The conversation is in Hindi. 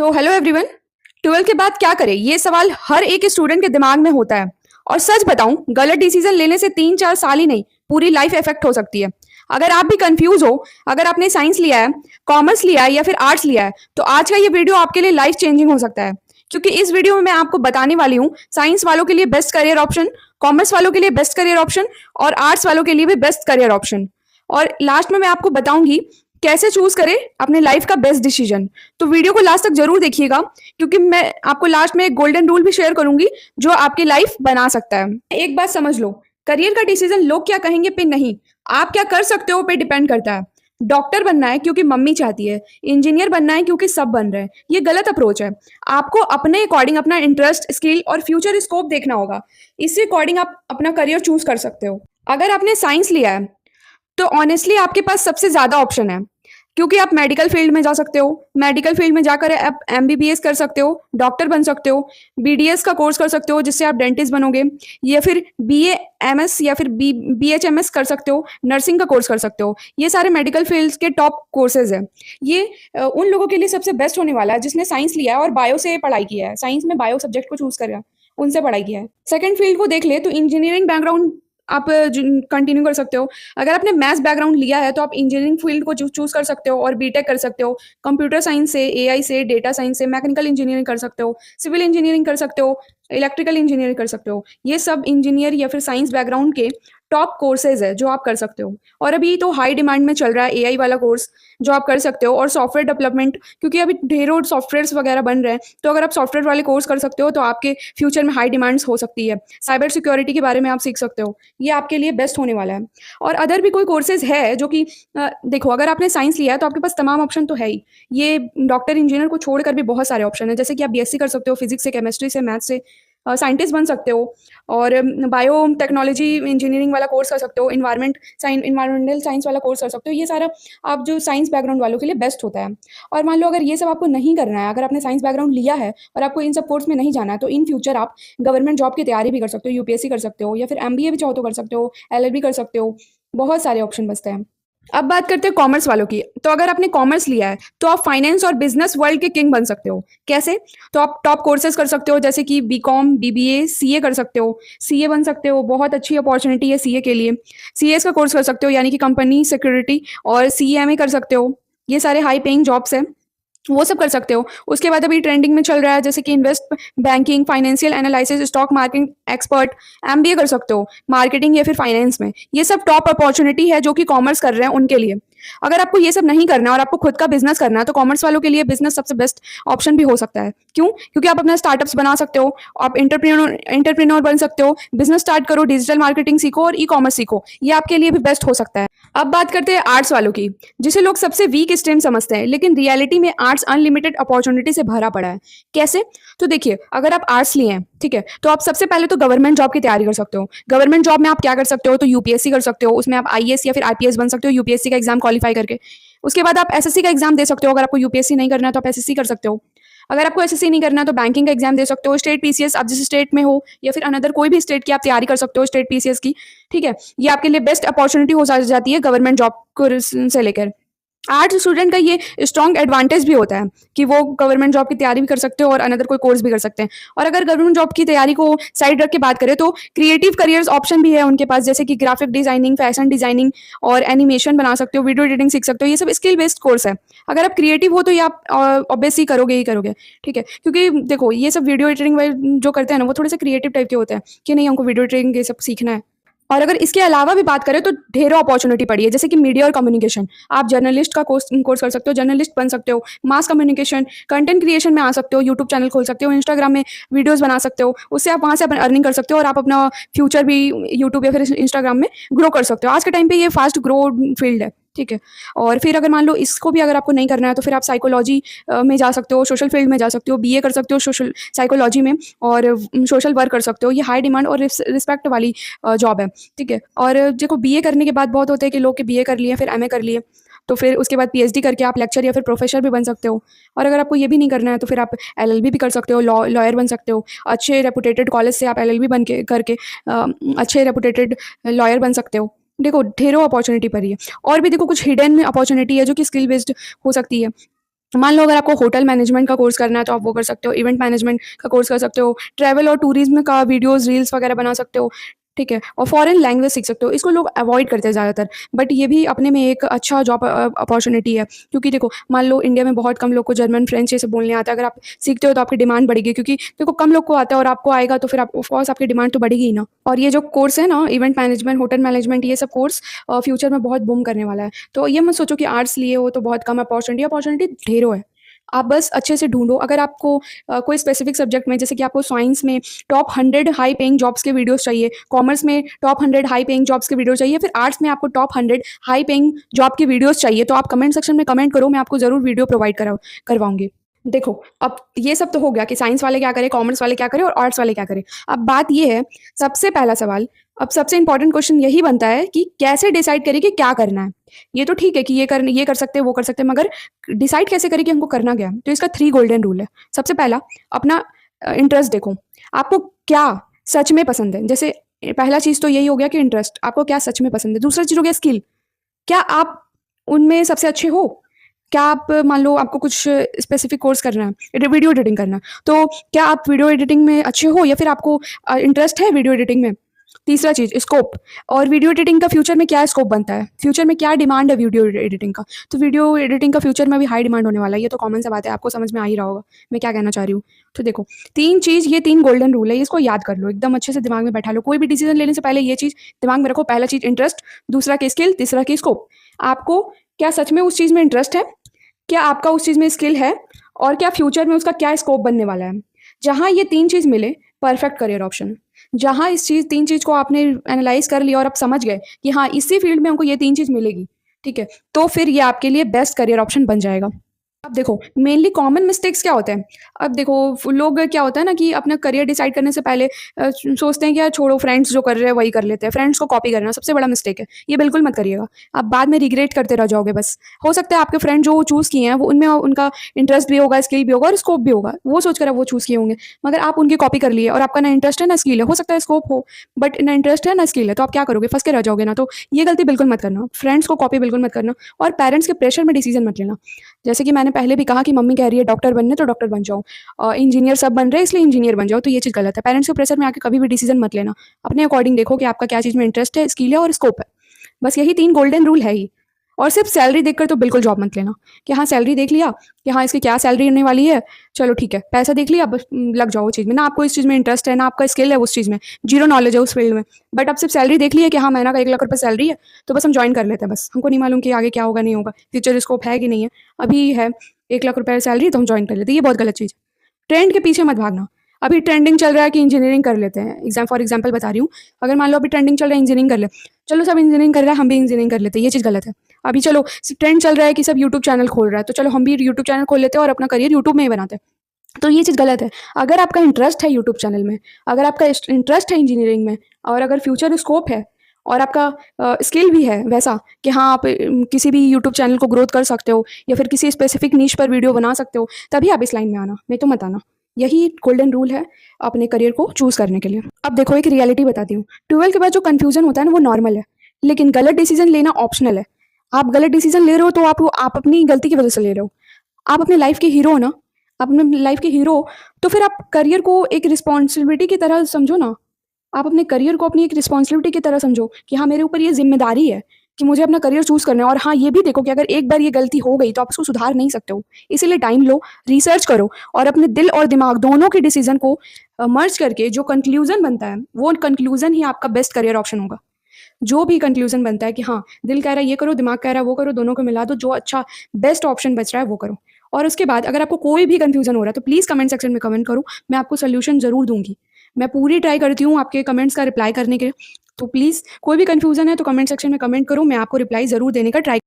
So hello everyone. 12th के बाद क्या करें, ये सवाल हर एक स्टूडेंट के दिमाग में होता है। और सच बताऊं, गलत डिसीजन लेने से 3-4 साल ही नहीं, पूरी लाइफ इफेक्ट हो सकती है। अगर आप भी कंफ्यूज हो, अगर आपने साइंस लिया है, कॉमर्स लिया है या फिर आर्ट्स लिया है, तो आज का ये वीडियो आपके लिए लाइफ चेंजिंग हो सकता है। क्योंकि इस वीडियो में मैं आपको बताने वाली हूँ साइंस वालों के लिए बेस्ट करियर ऑप्शन, कॉमर्स वालों के लिए बेस्ट करियर ऑप्शन और आर्ट्स वालों के लिए भी बेस्ट करियर ऑप्शन। और लास्ट में मैं आपको बताऊंगी कैसे चूज करें अपने लाइफ का बेस्ट डिसीजन। तो वीडियो को लास्ट तक जरूर देखिएगा, क्योंकि मैं आपको लास्ट में एक गोल्डन रूल भी शेयर करूंगी जो आपकी लाइफ बना सकता है। एक बात समझ लो, करियर का डिसीजन लोग क्या कहेंगे पे नहीं, आप क्या कर सकते हो पे डिपेंड करता है। डॉक्टर बनना है क्योंकि मम्मी चाहती है, इंजीनियर बनना है क्योंकि सब बन रहे हैं, ये गलत अप्रोच है। आपको अपने अकॉर्डिंग अपना इंटरेस्ट, स्किल और फ्यूचर स्कोप देखना होगा। इसी अकॉर्डिंग आप अपना करियर चूज कर सकते हो। अगर आपने साइंस लिया है तो ऑनेस्टली आपके पास सबसे ज्यादा ऑप्शन है, क्योंकि आप मेडिकल फील्ड में जा सकते हो। मेडिकल फील्ड में जाकर आप एमबीबीएस कर सकते हो, डॉक्टर बन सकते हो, बीडीएस का कोर्स कर सकते हो जिससे आप डेंटिस्ट बनोगे, या फिर बीए एमएस या फिर बीएचएमएस कर सकते हो, नर्सिंग का कोर्स कर सकते हो। ये सारे मेडिकल फील्ड्स के टॉप कोर्सेज है। ये उन लोगों के लिए सबसे बेस्ट होने वाला है जिसने साइंस लिया है और बायो से पढ़ाई किया है, साइंस में बायो सब्जेक्ट को चूज करेगा, उनसे पढ़ाई किया है। सेकंड फील्ड को देख ले तो इंजीनियरिंग बैकग्राउंड आप कंटिन्यू कर सकते हो। अगर आपने मैथ्स बैकग्राउंड लिया है तो आप इंजीनियरिंग फील्ड को चूज कर सकते हो और बीटेक कर सकते हो। कंप्यूटर साइंस से, एआई से, डेटा साइंस से मैकेनिकल इंजीनियरिंग कर सकते हो, सिविल इंजीनियरिंग कर सकते हो, इलेक्ट्रिकल इंजीनियरिंग कर सकते हो। ये सब इंजीनियर या फिर साइंस बैकग्राउंड के टॉप कोर्सेज है जो आप कर सकते हो। और अभी तो हाई डिमांड में चल रहा है एआई वाला कोर्स जो आप कर सकते हो, और सॉफ्टवेयर डेवलपमेंट, क्योंकि अभी ढेरों सॉफ्टवेयर्स वगैरह बन रहे हैं। तो अगर आप सॉफ्टवेयर वाले कोर्स कर सकते हो तो आपके फ्यूचर में हाई डिमांड्स हो सकती है। साइबर सिक्योरिटी के बारे में आप सीख सकते हो, ये आपके लिए बेस्ट होने वाला है। और अदर भी कोई कोर्सेज है जो कि देखो, अगर आपने साइंस लिया है तो आपके पास तमाम ऑप्शन तो है ही। ये डॉक्टर इंजीनियर को छोड़कर भी बहुत सारे ऑप्शन है, जैसे कि आप बीएससी कर सकते हो फिजिक्स से, केमिस्ट्री से, मैथ से, साइंटिस्ट बन सकते हो। और बायो टेक्नोलॉजी इंजीनियरिंग वाला कोर्स कर सकते हो, इन्वायरमेंटल साइंस वाला कोर्स कर सकते हो। ये सारा आप जो साइंस बैकग्राउंड वालों के लिए बेस्ट होता है। और मान लो अगर ये सब आपको नहीं करना है, अगर आपने साइंस बैकग्राउंड लिया है और आपको इन सब कोर्स में नहीं जाना है, तो इन फ्यूचर आप गवर्नमेंट जॉब की तैयारी भी कर सकते हो, यूपीएससी कर सकते हो, या फिर एमबीए भी चाहो तो कर सकते हो, एलएलबी कर सकते हो। बहुत सारे ऑप्शन बचते हैं। अब बात करते हैं कॉमर्स वालों की। तो अगर आपने कॉमर्स लिया है तो आप फाइनेंस और बिजनेस वर्ल्ड के किंग बन सकते हो। कैसे? तो आप टॉप कोर्सेज कर सकते हो, जैसे कि बीकॉम, बीबीए, सीए कर सकते हो, सीए बन सकते हो। बहुत अच्छी अपॉर्चुनिटी है सीए के लिए। सीएस का कोर्स कर सकते हो, यानी कि कंपनी सिक्योरिटी, और सीएमए कर सकते हो। ये सारे हाई पेइंग जॉब्स हैं, वो सब कर सकते हो। उसके बाद अभी ट्रेंडिंग में चल रहा है जैसे कि invest banking, financial analysis, stock market expert, MBA कर सकते हो मार्केटिंग या फिर फाइनेंस में। ये सब टॉप अपॉर्चुनिटी है जो कि कॉमर्स कर रहे हैं उनके लिए। अगर आपको ये सब नहीं करना और आपको खुद का बिजनेस करना है तो कॉमर्स वालों के लिए बिजनेस सबसे बेस्ट ऑप्शन भी हो सकता है। क्यों? क्योंकि आप अपना स्टार्टअप्स बना सकते हो, आप एंटरप्रेन्योर बन सकते हो, बिजनेस स्टार्ट करो, डिजिटल मार्केटिंग सीखो और ई कॉमर्स सीखो। ये आपके लिए भी बेस्ट हो सकता है। अब बात करते हैं आर्ट्स वालों की, जिसे लोग सबसे वीक स्ट्रीम समझते हैं, लेकिन रियलिटी में आर्ट्स अनलिमिटेड अपॉर्चुनिटी से भरा पड़ा है। कैसे? तो देखिए, अगर आप आर्ट्स लिए हैं, ठीक है, तो आप सबसे पहले तो गवर्नमेंट जॉब की तैयारी कर सकते हो। गवर्नमेंट जॉब में आप क्या कर सकते हो? तो यूपीएससी कर सकते हो, उसमें आप आईएएस या फिर आईपीएस बन सकते हो यूपीएससी का एग्जाम क्वालिफाई करके। उसके बाद आप एसएससी का एग्जाम दे सकते हो। अगर आपको यूपीएससी नहीं करना है तो आप एसएससी कर सकते हो। अगर आपको एसएससी नहीं करना है तो बैंकिंग का एग्जाम दे सकते हो, स्टेट पीसीएस, आप जिस स्टेट में हो या फिर अनदर कोई भी स्टेट की आप तैयारी कर सकते हो स्टेट पीसीएस की। ठीक है, ये आपके लिए बेस्ट अपॉर्चुनिटी हो जाती है गवर्नमेंट जॉब को से लेकर। आर्ट्स स्टूडेंट का ये स्ट्रॉन्ग एडवांटेज भी होता है कि वो गवर्नमेंट जॉब की तैयारी भी कर सकते हो और अनदर कोई कोर्स भी कर सकते हैं। और अगर गवर्नमेंट जॉब की तैयारी को साइड रख के बात करें तो क्रिएटिव करियर्स ऑप्शन भी है उनके पास, जैसे कि ग्राफिक डिजाइनिंग, फैशन डिजाइनिंग और एनिमेशन बना सकते हो, वीडियो एडिटिंग सीख सकते हो। ये सब स्किल बेस्ड कोर्स है। अगर आप क्रिएटिव हो तो ये आप ऑब्वियसली करोगे ही करोगे। ठीक है, क्योंकि देखो ये सब वीडियो एडिटिंग जो करते हैं ना, वो थोड़े से क्रिएटिव टाइप के होते हैं कि नहीं हमको वीडियो एडिटिंग ये सब सीखना है। और अगर इसके अलावा भी बात करें तो ढेरों अपॉर्चुनिटी पड़ी है, जैसे कि मीडिया और कम्युनिकेशन। आप जर्नलिस्ट का कोर्स कर सकते हो, जर्नलिस्ट बन सकते हो, मास कम्युनिकेशन, कंटेंट क्रिएशन में आ सकते हो, यूट्यूब चैनल खोल सकते हो, इंस्टाग्राम में वीडियोस बना सकते हो, उससे आप वहाँ से अपना अर्निंग कर सकते हो और आप अपना फ्यूचर भी यूट्यूब या फिर इंस्टाग्राम में ग्रो कर सकते हो। आज के टाइम पे ये फास्ट ग्रो फील्ड है। ठीक है, और फिर अगर मान लो इसको भी अगर आपको नहीं करना है तो फिर आप साइकोलॉजी में जा सकते हो, सोशल फील्ड में जा सकते हो, बीए कर सकते हो सोशल साइकोलॉजी में, और सोशल वर्क कर सकते हो। ये हाई डिमांड और रिस्पेक्ट वाली जॉब है। ठीक है, और देखो बीए करने के बाद बहुत होते हैं कि लोग के बीए कर लिए फिर एमए कर लिए, तो फिर उसके बाद पीएचडी करके आप लेक्चर या फिर प्रोफेसर भी बन सकते हो। और अगर आपको ये भी नहीं करना है तो फिर आप एलएलबी भी कर सकते हो, लॉयर बन सकते हो। अच्छे रेपुटेटेड कॉलेज से आप एलएलबी बन के करके अच्छे रेपुटेटेड लॉयर बन सकते हो। देखो ढेरों अपॉर्चुनिटी पड़ी है। और भी देखो कुछ हिडन अपॉर्चुनिटी है जो कि स्किल बेस्ड हो सकती है। मान लो अगर आपको होटल मैनेजमेंट का कोर्स करना है तो आप वो कर सकते हो, इवेंट मैनेजमेंट का कोर्स कर सकते हो, ट्रैवल और टूरिज्म का वीडियोस रील्स वगैरह बना सकते हो, ठीक है, और फॉरेन लैंग्वेज सीख सकते हो। इसको लोग अवॉइड करते हैं ज़्यादातर, बट ये भी अपने में एक अच्छा जॉब अपॉर्चुनिटी है, क्योंकि देखो मान लो इंडिया में बहुत कम लोग को जर्मन फ्रेंच ये सब बोलने आता है, अगर आप सीखते हो तो आपकी डिमांड बढ़ेगी, क्योंकि देखो कम लोग को आता है और आपको आएगा तो फिर आप ऑफकोर्स आपकी डिमांड तो बढ़ेगी ही ना। और ये जो कोर्स है ना, इवेंट मैनेजमेंट, होटल मैनेजमेंट, ये सब कोर्स फ्यूचर में बहुत बूम करने वाला है। तो ये मत सोचो कि आर्ट्स लिए हो तो बहुत कम अपॉर्चुनिटी, अपॉर्चुनिटी ढेरों है। आप बस अच्छे से ढूँढो। अगर आपको कोई स्पेसिफिक सब्जेक्ट में, जैसे कि आपको साइंस में टॉप 100 हाई पेइंग जॉब्स के वीडियोस चाहिए, कॉमर्स में टॉप 100 हाई पेइंग जॉब्स के वीडियो चाहिए, फिर आर्ट्स में आपको टॉप 100 हाई पेइंग जॉब के वीडियोस चाहिए, तो आप कमेंट सेक्शन में कमेंट करो, मैं आपको ज़रूर वीडियो प्रोवाइड करवाऊँगी। देखो, अब ये सब तो हो गया कि साइंस वाले क्या करें, कॉमर्स वाले क्या करें और आर्ट्स वाले क्या करें। अब बात ये है, सबसे पहला सवाल, अब सबसे इम्पोर्टेंट क्वेश्चन यही बनता है कि कैसे डिसाइड करें कि क्या करना है। ये तो ठीक है कि ये कर सकते हैं, वो कर सकते हैं, मगर डिसाइड कैसे करें कि हमको करना क्या है? तो इसका 3 गोल्डन रूल है। सबसे पहला, अपना इंटरेस्ट देखो, आपको क्या सच में पसंद है। जैसे पहला चीज़ तो यही हो गया कि इंटरेस्ट, आपको क्या सच में पसंद है। दूसरा चीज़ हो गया स्किल, क्या आप उनमें सबसे अच्छे हो? क्या आप, मान लो आपको कुछ स्पेसिफिक कोर्स करना है, वीडियो एडिटिंग करना है, तो क्या आप वीडियो एडिटिंग में अच्छे हो या फिर आपको इंटरेस्ट है वीडियो एडिटिंग में? तीसरा चीज़ स्कोप, और वीडियो एडिटिंग का फ्यूचर में क्या स्कोप बनता है, फ्यूचर में क्या डिमांड है वीडियो एडिटिंग का। तो वीडियो एडिटिंग का फ्यूचर में भी हाई डिमांड होने वाला है, ये तो कॉमन सा बात है, आपको समझ में आ ही रहा होगा मैं क्या कहना चाह रही हूँ। तो देखो, 3 चीज़, ये 3 गोल्डन रूल है, इसको याद कर लो, एकदम अच्छे से दिमाग में बैठा लो। कोई भी डिसीजन लेने से पहले ये चीज़ दिमाग में रखो, पहला चीज़ इंटरेस्ट, दूसरा की स्किल, तीसरा की स्कोप। आपको क्या सच में उस चीज़ में इंटरेस्ट है, क्या आपका उस चीज़ में स्किल है, और क्या फ्यूचर में उसका क्या स्कोप बनने वाला है। जहाँ ये 3 चीज़ मिले, परफेक्ट करियर ऑप्शन। जहाँ इस 3 चीज़ को आपने एनालाइज़ कर लिया और आप समझ गए कि हाँ, इसी फील्ड में हमको ये 3 चीज़ मिलेगी, ठीक है, तो फिर ये आपके लिए बेस्ट करियर ऑप्शन बन जाएगा। अब देखो, मेनली कॉमन मिस्टेक्स क्या होते हैं? अब देखो, लोग क्या होता है ना कि अपना करियर डिसाइड करने से पहले सोचते हैं कि यार छोड़ो, फ्रेंड्स जो कर रहे हैं वही कर लेते हैं। फ्रेंड्स को कॉपी करना सबसे बड़ा मिस्टेक है, ये बिल्कुल मत करिएगा। आप बाद में रिग्रेट करते रह जाओगे बस। हो सकता है आपके फ्रेंड जो चूज़ किए हैं वो, उनमें उनका इंटरेस्ट भी होगा, स्किल भी होगा और स्कोप भी होगा, वो सोच कर वो चूज़ किए होंगे, मगर आप उनकी कॉपी कर लिए और आपका ना इंटरेस्ट है ना स्किल है। हो सकता है स्कोप हो बट ना इंटरेस्ट है ना स्किल है, तो आप क्या करोगे? फंस के रह जाओगे ना। तो ये गलती बिल्कुल मत करना, फ्रेंड्स को कॉपी बिल्कुल मत करना, और पेरेंट्स के प्रेशर में डिसीजन मत लेना। जैसे कि मैंने पहले भी कहा कि मम्मी कह रही है डॉक्टर बनने तो डॉक्टर बन जाओ, इंजीनियर सब बन रहे हैं इसलिए इंजीनियर बन जाओ, तो ये चीज़ गलत है। पेरेंट्स के प्रेशर में आके कभी भी डिसीजन मत लेना। अपने अकॉर्डिंग देखो कि आपका क्या चीज़ में इंटरेस्ट है, स्किल है और स्कोप है। बस यही 3 गोल्डन रूल है ही। और सिर्फ सैलरी देखकर तो बिल्कुल जॉब मत लेना कि हाँ सैलरी देख लिया कि हाँ इसकी क्या सैलरी होने वाली है, चलो ठीक है, पैसा देख लिया, बस लग जाओ उस चीज़ में। ना आपको इस चीज़ में इंटरेस्ट है, ना आपका स्किल है उस चीज़ में, जीरो नॉलेज है उस फील्ड में, बट अब सिर्फ सैलरी देख ली है कि हाँ महीना का 1 लाख रुपये सैलरी है, तो बस हम ज्वाइन कर लेते हैं। बस हमको नहीं मालूम कि आगे क्या होगा, नहीं होगा, फ्यूचर स्कोप है कि नहीं है। अभी है 1 लाख रुपये सैलरी तो हम ज्वाइन कर लेते हैं, ये बहुत गलत चीज़ है। ट्रेंड के पीछे मत भागना। अभी ट्रेंडिंग चल रहा है कि इंजीनियरिंग कर लेते हैं, फॉर एग्जांपल बता रही हूँ। अगर मान लो अभी ट्रेंडिंग चल रहा है इंजीनियरिंग कर ले, चलो सब इंजीनियरिंग कर रहा है, हम भी इंजीनियरिंग कर लेते हैं, ये चीज़ गलत है। अभी चलो ट्रेंड चल रहा है कि सब यूट्यूब चैनल खोल रहा है, तो चलो हम भी यूट्यूब चैनल खोल लेते हैं और अपना करियर यूट्यूब में ही बनाते हैं, तो ये चीज़ गलत है। अगर आपका इंटरेस्ट है यूट्यूब चैनल में, अगर आपका इंटरेस्ट है इंजीनियरिंग में, और अगर फ्यूचर स्कोप है और आपका स्किल भी है वैसा कि हाँ आप किसी भी यूट्यूब चैनल को ग्रोथ कर सकते हो या फिर किसी स्पेसिफिक नीश पर वीडियो बना सकते हो, तभी आप इस लाइन में आना, नहीं तो मत आना। यही गोल्डन रूल है अपने करियर को चूज करने के लिए। अब देखो, एक रियलिटी बताती हूँ। 12 के बाद जो कंफ्यूजन होता है ना वो नॉर्मल है, लेकिन गलत डिसीजन लेना ऑप्शनल है। आप गलत डिसीजन ले रहे हो तो आप अपनी गलती की वजह से ले रहे हो। आप अपने लाइफ के हीरो हो ना, आप अपने लाइफ के हीरो हो, तो फिर आप करियर को एक रिस्पॉन्सिबिलिटी की तरह समझो ना। आप अपने करियर को अपनी एक रिस्पॉन्सिबिलिटी की तरह समझो कि हाँ मेरे ऊपर ये जिम्मेदारी है कि मुझे अपना करियर चूज करना है। और हाँ ये भी देखो कि अगर एक बार ये गलती हो गई तो आप उसको सुधार नहीं सकते हो, इसीलिए टाइम लो, रिसर्च करो और अपने दिल और दिमाग दोनों के डिसीजन को मर्ज करके जो कंक्लूजन बनता है वो कंक्लूजन ही आपका बेस्ट करियर ऑप्शन होगा। जो भी कंक्लूजन बनता है कि हाँ दिल कह रहा है ये करो, दिमाग कह रहा है वो करो, दोनों को मिला दो, जो अच्छा बेस्ट ऑप्शन बच रहा है वो करो। और उसके बाद अगर आपको कोई भी कंफ्यूजन हो रहा है तो प्लीज़ कमेंट सेक्शन में कमेंट करो, मैं आपको सोल्यूशन ज़रूर दूंगी। मैं पूरी ट्राई करती हूँ आपके कमेंट्स का रिप्लाई करने के लिए, तो प्लीज़ कोई भी कंफ्यूजन है तो कमेंट सेक्शन में कमेंट करो, मैं आपको रिप्लाई ज़रूर देने का ट्राई